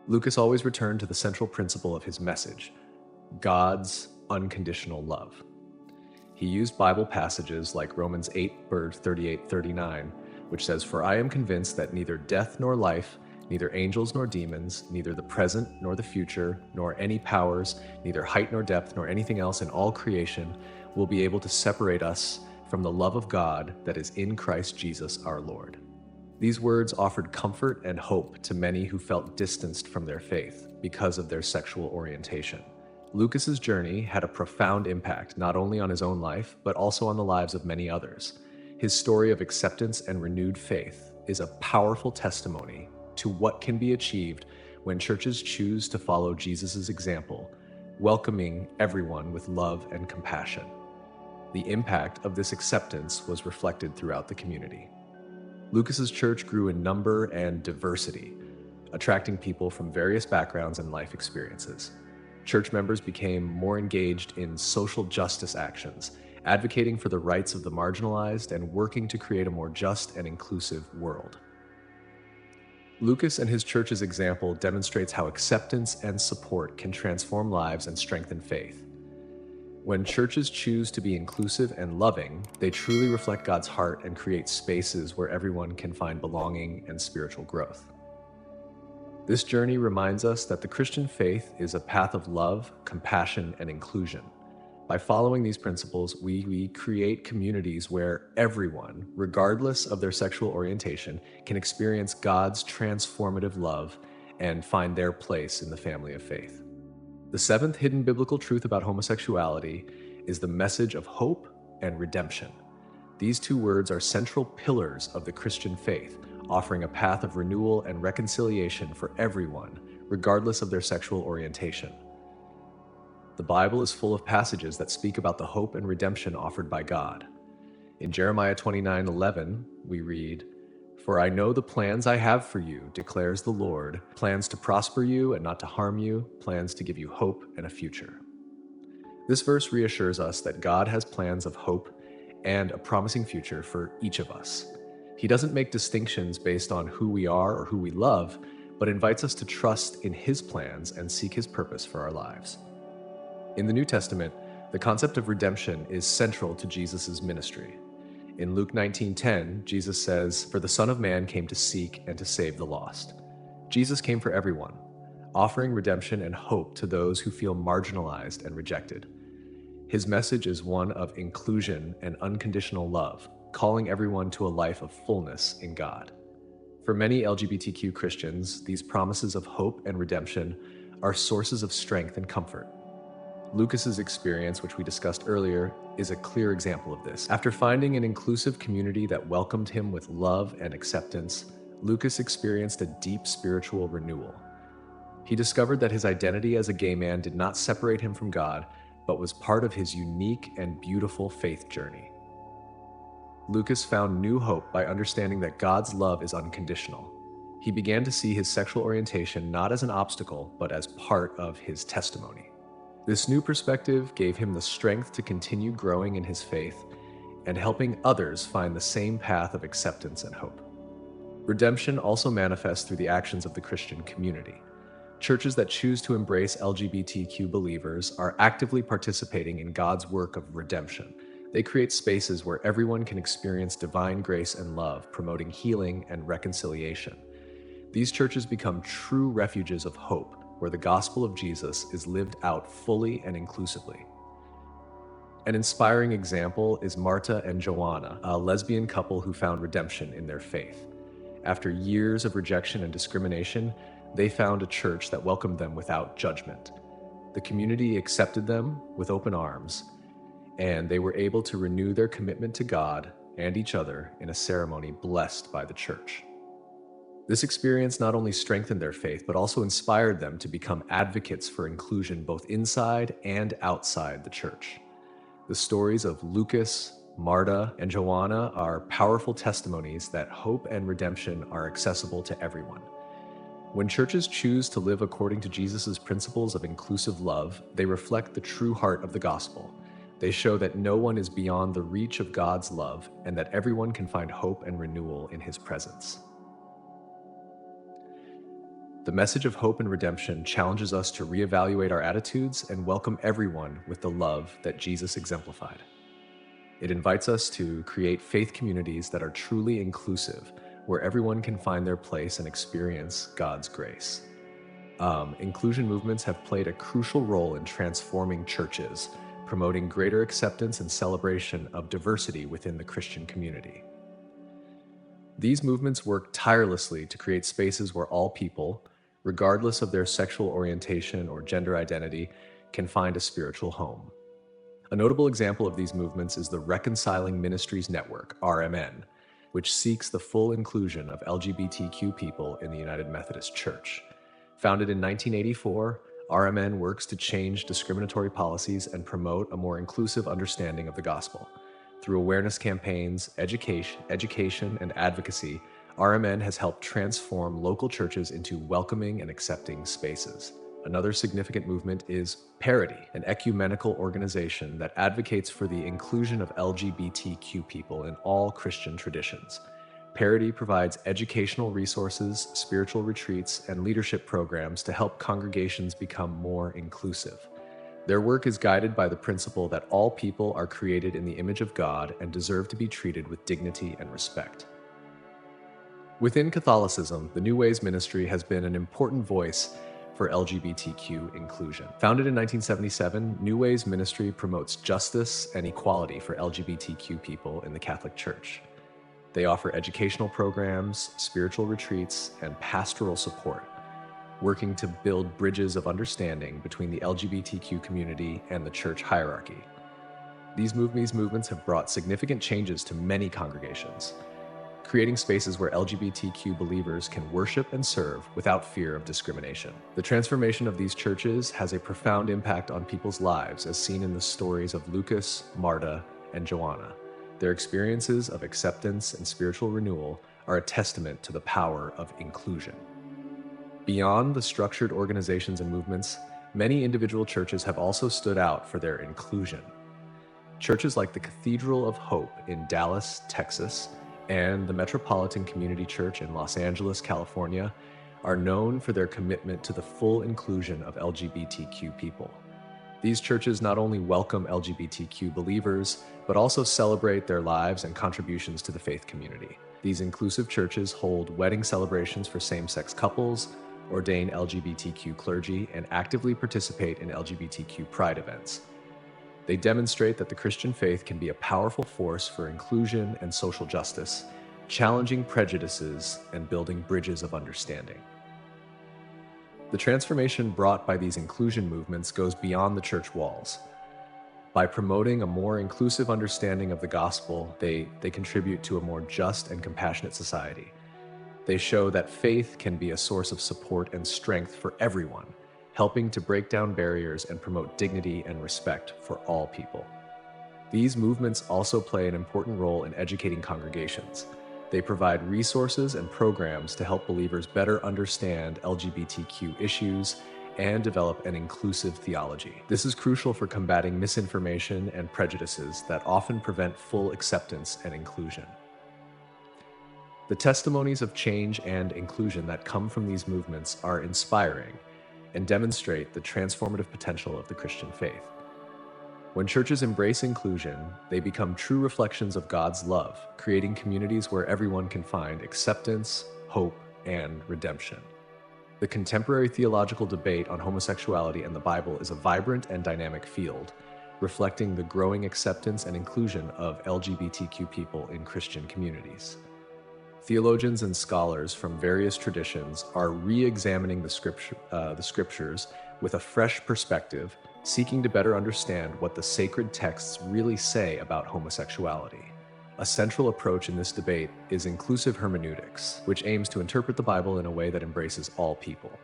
Lucas always returned to the central principle of his message: God's unconditional love. He used Bible passages like Romans 8:38-39, which says, "For I am convinced that neither death nor life, neither angels nor demons, neither the present nor the future, nor any powers, neither height nor depth, nor anything else in all creation will be able to separate us from the love of God that is in Christ Jesus our Lord." These words offered comfort and hope to many who felt distanced from their faith because of their sexual orientation. Lucas's journey had a profound impact not only on his own life, but also on the lives of many others. His story of acceptance and renewed faith is a powerful testimony to what can be achieved when churches choose to follow Jesus' example, welcoming everyone with love and compassion. The impact of this acceptance was reflected throughout the community. Lucas's church grew in number and diversity, attracting people from various backgrounds and life experiences. Church members became more engaged in social justice actions, advocating for the rights of the marginalized and working to create a more just and inclusive world. Lucas and his church's example demonstrates how acceptance and support can transform lives and strengthen faith. When churches choose to be inclusive and loving, they truly reflect God's heart and create spaces where everyone can find belonging and spiritual growth. This journey reminds us that the Christian faith is a path of love, compassion, and inclusion. By following these principles, we create communities where everyone, regardless of their sexual orientation, can experience God's transformative love and find their place in the family of faith. The seventh hidden biblical truth about homosexuality is the message of hope and redemption. These two words are central pillars of the Christian faith, offering a path of renewal and reconciliation for everyone, regardless of their sexual orientation. The Bible is full of passages that speak about the hope and redemption offered by God. In Jeremiah 29:11, we read, "For I know the plans I have for you, declares the Lord, plans to prosper you and not to harm you, plans to give you hope and a future." This verse reassures us that God has plans of hope and a promising future for each of us. He doesn't make distinctions based on who we are or who we love, but invites us to trust in His plans and seek His purpose for our lives. In the New Testament, the concept of redemption is central to Jesus' ministry. In Luke 19:10, Jesus says, "For the Son of Man came to seek and to save the lost." Jesus came for everyone, offering redemption and hope to those who feel marginalized and rejected. His message is one of inclusion and unconditional love, calling everyone to a life of fullness in God. For many LGBTQ Christians, these promises of hope and redemption are sources of strength and comfort. Lucas's experience, which we discussed earlier, is a clear example of this. After finding an inclusive community that welcomed him with love and acceptance, Lucas experienced a deep spiritual renewal. He discovered that his identity as a gay man did not separate him from God, but was part of his unique and beautiful faith journey. Lucas found new hope by understanding that God's love is unconditional. He began to see his sexual orientation not as an obstacle, but as part of his testimony. This new perspective gave him the strength to continue growing in his faith and helping others find the same path of acceptance and hope. Redemption also manifests through the actions of the Christian community. Churches that choose to embrace LGBTQ believers are actively participating in God's work of redemption. They create spaces where everyone can experience divine grace and love, promoting healing and reconciliation. These churches become true refuges of hope, where the gospel of Jesus is lived out fully and inclusively. An inspiring example is Marta and Joanna, a lesbian couple who found redemption in their faith. After years of rejection and discrimination, they found a church that welcomed them without judgment. The community accepted them with open arms, and they were able to renew their commitment to God and each other in a ceremony blessed by the church. This experience not only strengthened their faith, but also inspired them to become advocates for inclusion both inside and outside the church. The stories of Lucas, Marta, and Joanna are powerful testimonies that hope and redemption are accessible to everyone. When churches choose to live according to Jesus' principles of inclusive love, they reflect the true heart of the gospel. They show that no one is beyond the reach of God's love and that everyone can find hope and renewal in His presence. The message of hope and redemption challenges us to reevaluate our attitudes and welcome everyone with the love that Jesus exemplified. It invites us to create faith communities that are truly inclusive, where everyone can find their place and experience God's grace. Inclusion movements have played a crucial role in transforming churches, promoting greater acceptance and celebration of diversity within the Christian community. These movements work tirelessly to create spaces where all people, regardless of their sexual orientation or gender identity, can find a spiritual home. A notable example of these movements is the Reconciling Ministries Network, RMN, which seeks the full inclusion of LGBTQ people in the United Methodist Church. Founded in 1984, RMN works to change discriminatory policies and promote a more inclusive understanding of the gospel. Through awareness campaigns, education, and advocacy, RMN has helped transform local churches into welcoming and accepting spaces. Another significant movement is Parity, an ecumenical organization that advocates for the inclusion of LGBTQ people in all Christian traditions. Parity provides educational resources, spiritual retreats, and leadership programs to help congregations become more inclusive. Their work is guided by the principle that all people are created in the image of God and deserve to be treated with dignity and respect. Within Catholicism, the New Ways ministry has been an important voice for LGBTQ inclusion. Founded in 1977, New Ways ministry promotes justice and equality for LGBTQ people in the Catholic Church. They offer educational programs, spiritual retreats, and pastoral support, working to build bridges of understanding between the LGBTQ community and the church hierarchy. These movements have brought significant changes to many congregations, creating spaces where LGBTQ believers can worship and serve without fear of discrimination. The transformation of these churches has a profound impact on people's lives, as seen in the stories of Lucas, Marta, and Joanna. Their experiences of acceptance and spiritual renewal are a testament to the power of inclusion. Beyond the structured organizations and movements, many individual churches have also stood out for their inclusion. Churches like the Cathedral of Hope in Dallas, Texas, and the Metropolitan Community Church in Los Angeles, California, are known for their commitment to the full inclusion of LGBTQ people. These churches not only welcome LGBTQ believers, but also celebrate their lives and contributions to the faith community. These inclusive churches hold wedding celebrations for same-sex couples, ordain LGBTQ clergy, and actively participate in LGBTQ pride events. They demonstrate that the Christian faith can be a powerful force for inclusion and social justice, challenging prejudices and building bridges of understanding. The transformation brought by these inclusion movements goes beyond the church walls. By promoting a more inclusive understanding of the gospel, they contribute to a more just and compassionate society. They show that faith can be a source of support and strength for everyone, helping to break down barriers and promote dignity and respect for all people. These movements also play an important role in educating congregations. They provide resources and programs to help believers better understand LGBTQ issues and develop an inclusive theology. This is crucial for combating misinformation and prejudices that often prevent full acceptance and inclusion. The testimonies of change and inclusion that come from these movements are inspiring and demonstrate the transformative potential of the Christian faith. When churches embrace inclusion, they become true reflections of God's love, creating communities where everyone can find acceptance, hope, and redemption. The contemporary theological debate on homosexuality and the Bible is a vibrant and dynamic field, reflecting the growing acceptance and inclusion of LGBTQ people in Christian communities. Theologians and scholars from various traditions are re-examining the scriptures with a fresh perspective, seeking to better understand what the sacred texts really say about homosexuality. A central approach in this debate is inclusive hermeneutics, which aims to interpret the Bible in a way that embraces all people.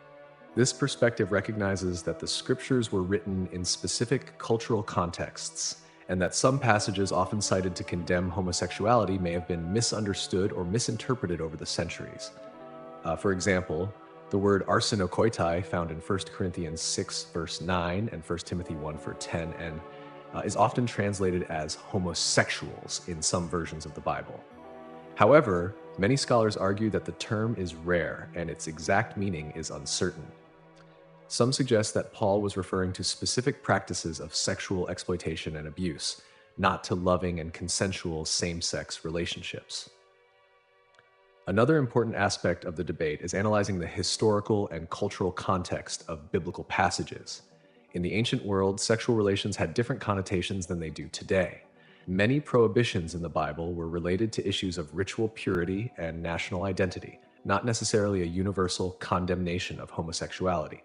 This perspective recognizes that the scriptures were written in specific cultural contexts, and that some passages often cited to condemn homosexuality may have been misunderstood or misinterpreted over the centuries. For example, the word arsenokoitai, found in 1 Corinthians 6 verse 9 and 1 Timothy 1 verse 10, is often translated as homosexuals in some versions of the Bible. However, many scholars argue that the term is rare and its exact meaning is uncertain. Some suggest that Paul was referring to specific practices of sexual exploitation and abuse, not to loving and consensual same-sex relationships. Another important aspect of the debate is analyzing the historical and cultural context of biblical passages. In the ancient world, sexual relations had different connotations than they do today. Many prohibitions in the Bible were related to issues of ritual purity and national identity, not necessarily a universal condemnation of homosexuality.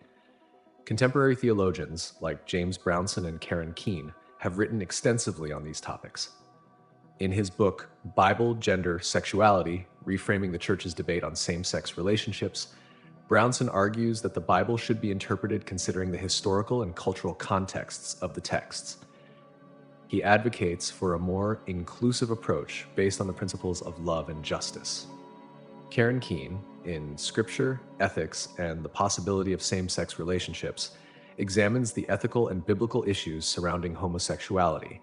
Contemporary theologians like James Brownson and Karen Keene have written extensively on these topics. In his book, Bible, Gender, Sexuality: Reframing the Church's Debate on Same-Sex Relationships, Brownson argues that the Bible should be interpreted considering the historical and cultural contexts of the texts. He advocates for a more inclusive approach based on the principles of love and justice. Karen Keene, in Scripture, Ethics, and the Possibility of Same-Sex Relationships, examines the ethical and biblical issues surrounding homosexuality,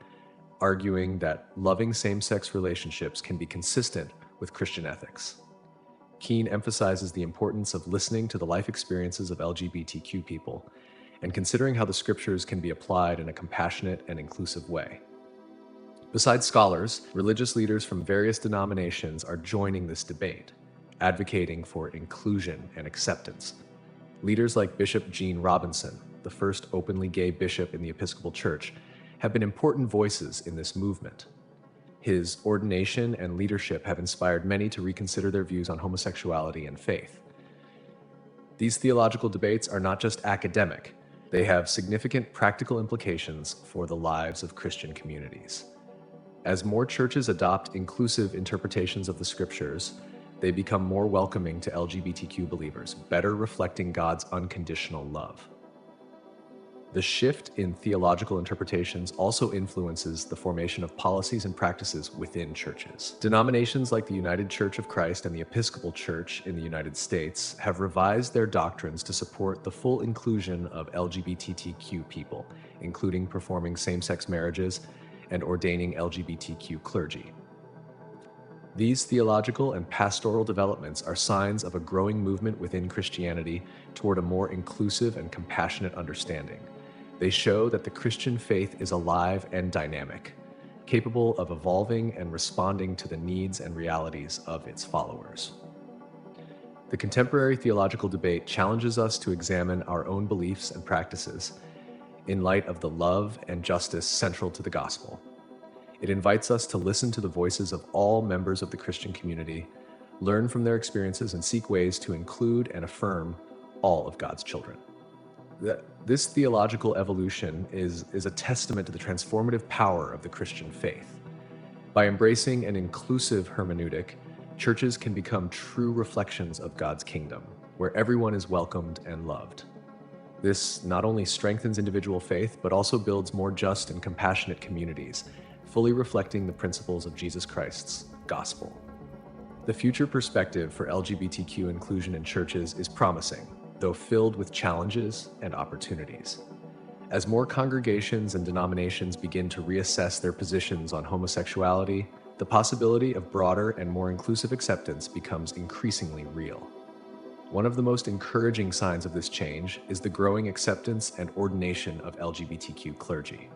arguing that loving same-sex relationships can be consistent with Christian ethics. Keene emphasizes the importance of listening to the life experiences of LGBTQ people and considering how the scriptures can be applied in a compassionate and inclusive way. Besides scholars, religious leaders from various denominations are joining this debate. advocating for inclusion and acceptance. Leaders like Bishop Gene Robinson, the first openly gay bishop in the Episcopal Church, have been important voices in this movement. His ordination and leadership have inspired many to reconsider their views on homosexuality and faith. These theological debates are not just academic, they have significant practical implications for the lives of Christian communities. As more churches adopt inclusive interpretations of the scriptures, they become more welcoming to LGBTQ believers, better reflecting God's unconditional love. The shift in theological interpretations also influences the formation of policies and practices within churches. Denominations like the United Church of Christ and the Episcopal Church in the United States have revised their doctrines to support the full inclusion of LGBTQ people, including performing same-sex marriages and ordaining LGBTQ clergy. These theological and pastoral developments are signs of a growing movement within Christianity toward a more inclusive and compassionate understanding. They show that the Christian faith is alive and dynamic, capable of evolving and responding to the needs and realities of its followers. The contemporary theological debate challenges us to examine our own beliefs and practices in light of the love and justice central to the gospel. It invites us to listen to the voices of all members of the Christian community, learn from their experiences, and seek ways to include and affirm all of God's children. This theological evolution is a testament to the transformative power of the Christian faith. By embracing an inclusive hermeneutic, churches can become true reflections of God's kingdom, where everyone is welcomed and loved. This not only strengthens individual faith, but also builds more just and compassionate communities, fully reflecting the principles of Jesus Christ's gospel. The future perspective for LGBTQ inclusion in churches is promising, though filled with challenges and opportunities. As more congregations and denominations begin to reassess their positions on homosexuality, the possibility of broader and more inclusive acceptance becomes increasingly real. One of the most encouraging signs of this change is the growing acceptance and ordination of LGBTQ clergy.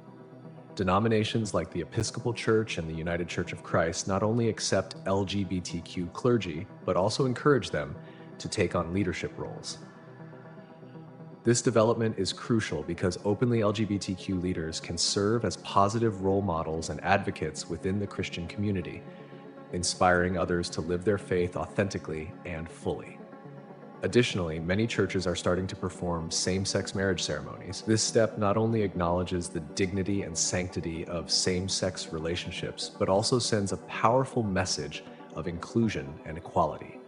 Denominations like the Episcopal Church and the United Church of Christ not only accept LGBTQ clergy, but also encourage them to take on leadership roles. This development is crucial because openly LGBTQ leaders can serve as positive role models and advocates within the Christian community, inspiring others to live their faith authentically and fully. Additionally, many churches are starting to perform same-sex marriage ceremonies. This step not only acknowledges the dignity and sanctity of same-sex relationships, but also sends a powerful message of inclusion and equality.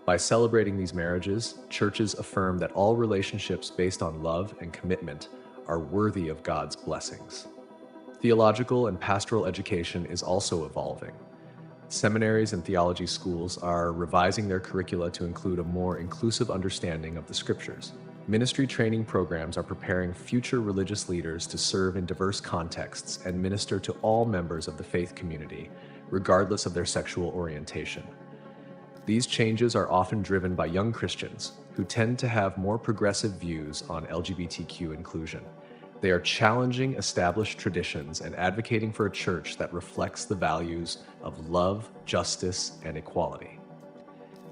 By celebrating these marriages, churches affirm that all relationships based on love and commitment are worthy of God's blessings. Theological and pastoral education is also evolving. Seminaries and theology schools are revising their curricula to include a more inclusive understanding of the scriptures. Ministry training programs are preparing future religious leaders to serve in diverse contexts and minister to all members of the faith community, regardless of their sexual orientation. These changes are often driven by young Christians who tend to have more progressive views on LGBTQ inclusion. They are challenging established traditions and advocating for a church that reflects the values of love, justice, and equality.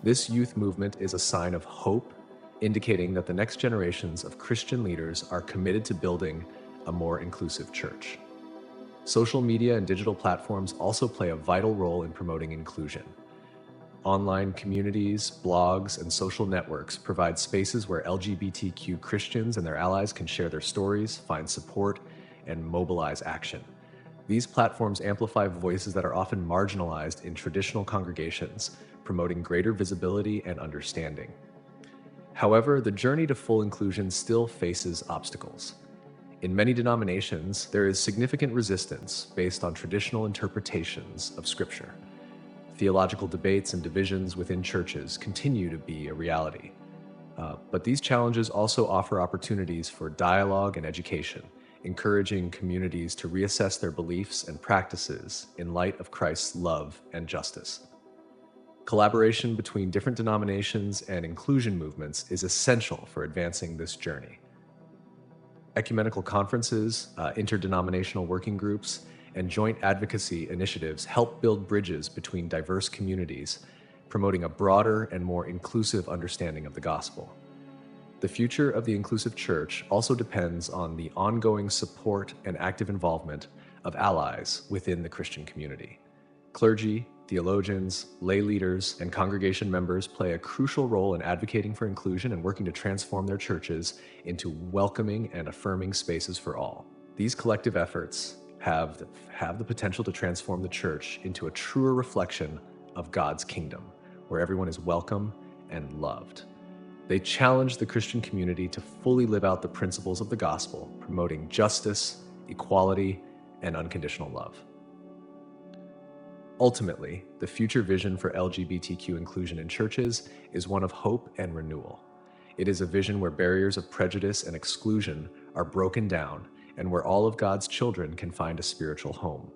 This youth movement is a sign of hope, indicating that the next generations of Christian leaders are committed to building a more inclusive church. Social media and digital platforms also play a vital role in promoting inclusion. Online communities, blogs, and social networks provide spaces where LGBTQ Christians and their allies can share their stories, find support, and mobilize action. These platforms amplify voices that are often marginalized in traditional congregations, promoting greater visibility and understanding. However, the journey to full inclusion still faces obstacles. In many denominations, there is significant resistance based on traditional interpretations of Scripture. Theological debates and divisions within churches continue to be a reality. But these challenges also offer opportunities for dialogue and education, encouraging communities to reassess their beliefs and practices in light of Christ's love and justice. Collaboration between different denominations and inclusion movements is essential for advancing this journey. Ecumenical conferences, interdenominational working groups, and joint advocacy initiatives help build bridges between diverse communities, promoting a broader and more inclusive understanding of the gospel. The future of the inclusive church also depends on the ongoing support and active involvement of allies within the Christian community. Clergy, theologians, lay leaders, and congregation members play a crucial role in advocating for inclusion and working to transform their churches into welcoming and affirming spaces for all. These collective efforts have the potential to transform the church into a truer reflection of God's kingdom, where everyone is welcome and loved. They challenge the Christian community to fully live out the principles of the gospel, promoting justice, equality, and unconditional love. Ultimately, the future vision for LGBTQ inclusion in churches is one of hope and renewal. It is a vision where barriers of prejudice and exclusion are broken down and where all of God's children can find a spiritual home.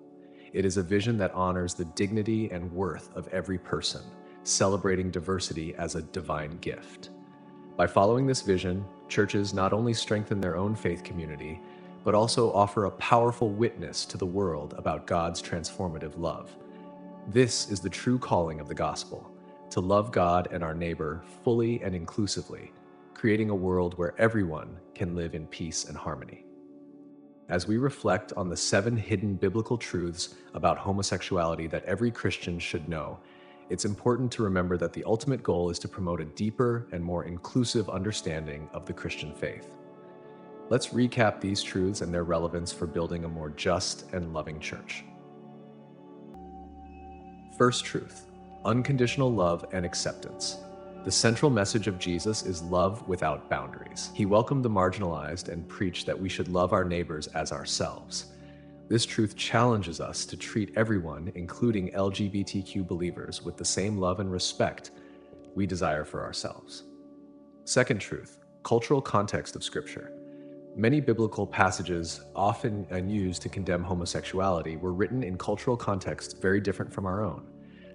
It is a vision that honors the dignity and worth of every person, celebrating diversity as a divine gift. By following this vision, churches not only strengthen their own faith community, but also offer a powerful witness to the world about God's transformative love. This is the true calling of the gospel, to love God and our neighbor fully and inclusively, creating a world where everyone can live in peace and harmony. As we reflect on the 7 hidden biblical truths about homosexuality that every Christian should know, it's important to remember that the ultimate goal is to promote a deeper and more inclusive understanding of the Christian faith. Let's recap these truths and their relevance for building a more just and loving church. First truth, unconditional love and acceptance. The central message of Jesus is love without boundaries. He welcomed the marginalized and preached that we should love our neighbors as ourselves. This truth challenges us to treat everyone, including LGBTQ believers, with the same love and respect we desire for ourselves. Second truth, cultural context of Scripture. Many biblical passages often used to condemn homosexuality were written in cultural contexts very different from our own.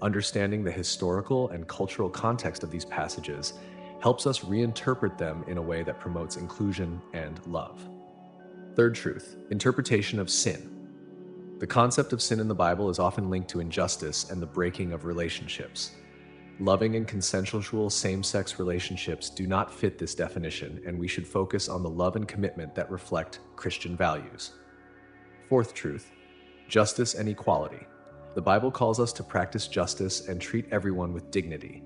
Understanding the historical and cultural context of these passages helps us reinterpret them in a way that promotes inclusion and love. Third truth, interpretation of sin. The concept of sin in the Bible is often linked to injustice and the breaking of relationships. Loving and consensual same-sex relationships do not fit this definition, and we should focus on the love and commitment that reflect Christian values. Fourth truth, justice and equality. The Bible calls us to practice justice and treat everyone with dignity.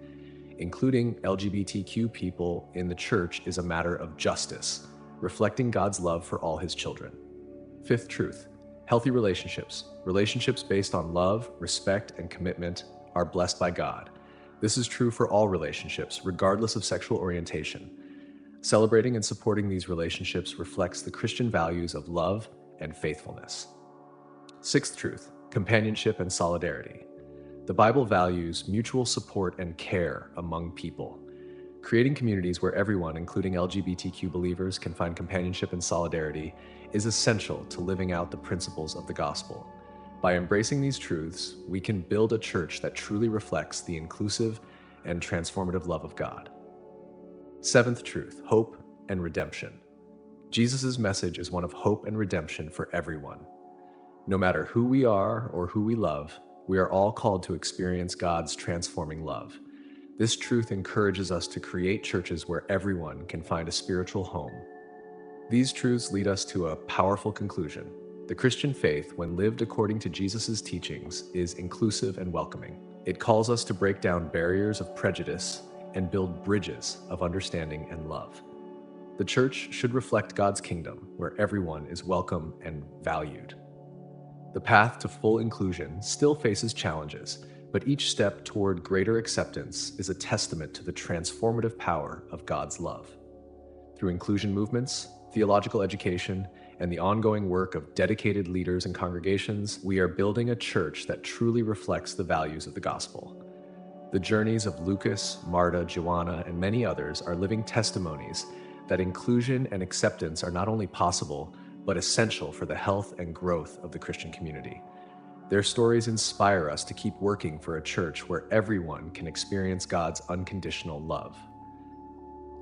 Including LGBTQ people in the church is a matter of justice, reflecting God's love for all His children. Fifth truth, healthy relationships. Relationships based on love, respect, and commitment are blessed by God. This is true for all relationships, regardless of sexual orientation. Celebrating and supporting these relationships reflects the Christian values of love and faithfulness. Sixth truth, companionship and solidarity. The Bible values mutual support and care among people. Creating communities where everyone, including LGBTQ believers, can find companionship and solidarity is essential to living out the principles of the gospel. By embracing these truths, we can build a church that truly reflects the inclusive and transformative love of God. Seventh truth, hope and redemption. Jesus' message is one of hope and redemption for everyone. No matter who we are or who we love, we are all called to experience God's transforming love. This truth encourages us to create churches where everyone can find a spiritual home. These truths lead us to a powerful conclusion. The Christian faith, when lived according to Jesus' teachings, is inclusive and welcoming. It calls us to break down barriers of prejudice and build bridges of understanding and love. The church should reflect God's kingdom, where everyone is welcome and valued. The path to full inclusion still faces challenges, but each step toward greater acceptance is a testament to the transformative power of God's love. Through inclusion movements, theological education, and the ongoing work of dedicated leaders and congregations, we are building a church that truly reflects the values of the gospel. The journeys of Lucas, Marta, Joanna, and many others are living testimonies that inclusion and acceptance are not only possible, but essential for the health and growth of the Christian community. Their stories inspire us to keep working for a church where everyone can experience God's unconditional love.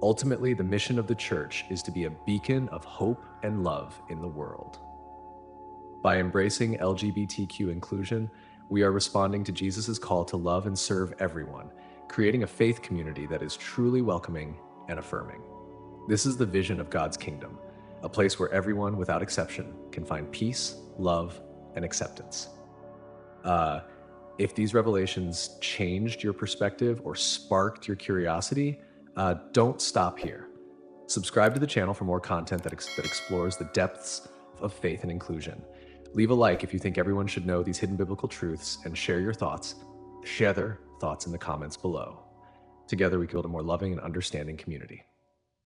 Ultimately, the mission of the church is to be a beacon of hope and love in the world. By embracing LGBTQ inclusion, we are responding to Jesus' call to love and serve everyone, creating a faith community that is truly welcoming and affirming. This is the vision of God's kingdom, a place where everyone, without exception, can find peace, love, and acceptance. If these revelations changed your perspective or sparked your curiosity, don't stop here. Subscribe to the channel for more content that explores the depths of faith and inclusion. Leave a like if you think everyone should know these hidden biblical truths, and share their thoughts in the comments below. Together we can build a more loving and understanding community.